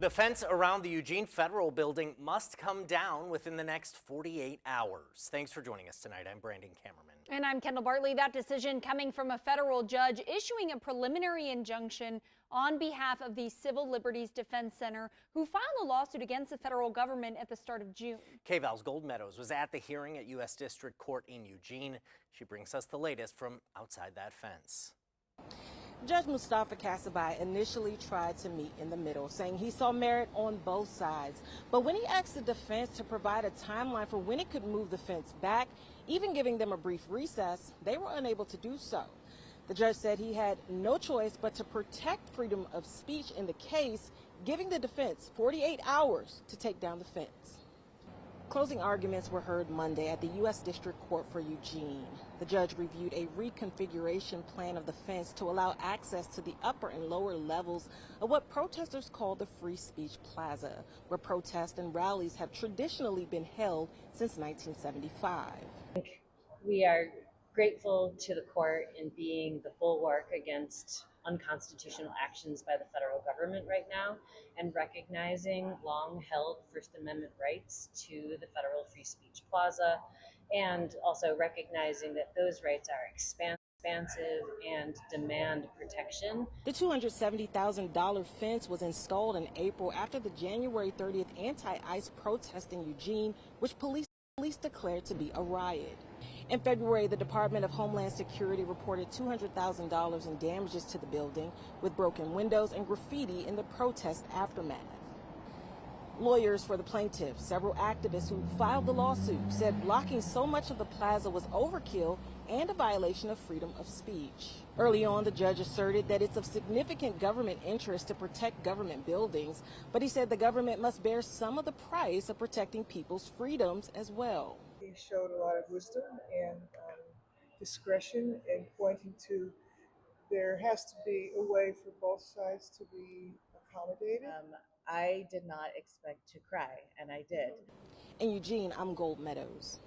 The fence around the Eugene Federal Building must come down within the next 48 hours. Thanks for joining us tonight. I'm Brandon Cameraman. And I'm Kendall Bartley. That decision coming from a federal judge issuing a preliminary injunction on behalf of the Civil Liberties Defense Center, who filed a lawsuit against the federal government at the start of June. KVAL's Gold Meadows was at the hearing at U.S. District Court in Eugene. She brings us the latest from outside that fence. Judge Mustafa Kasabai initially tried to meet in the middle, saying he saw merit on both sides. But when he asked the defense to provide a timeline for when it could move the fence back, even giving them a brief recess, they were unable to do so. The judge said he had no choice but to protect freedom of speech in the case, giving the defense 48 hours to take down the fence. Closing arguments were heard Monday at the U.S. District Court for Eugene. The judge reviewed a reconfiguration plan of the fence to allow access to the upper and lower levels of what protesters call the Free Speech Plaza, where protests and rallies have traditionally been held since 1975. We are grateful to the court in being the bulwark against unconstitutional actions by the federal government right now, and recognizing long-held First Amendment rights to the federal Free Speech Plaza, and also recognizing that those rights are expansive and demand protection. The $270,000 fence was installed in April after the January 30th anti-ICE protest in Eugene, which police declared to be a riot. In February, the Department of Homeland Security reported $200,000 in damages to the building, with broken windows and graffiti in the protest aftermath. Lawyers for the plaintiffs, several activists who filed the lawsuit, said blocking so much of the plaza was overkill and a violation of freedom of speech. Early on, the judge asserted that it's of significant government interest to protect government buildings, but he said the government must bear some of the price of protecting people's freedoms as well. He showed a lot of wisdom and discretion in pointing to there has to be a way for both sides to be accommodated. I did not expect to cry, and I did. In Eugene, I'm Gold Meadows.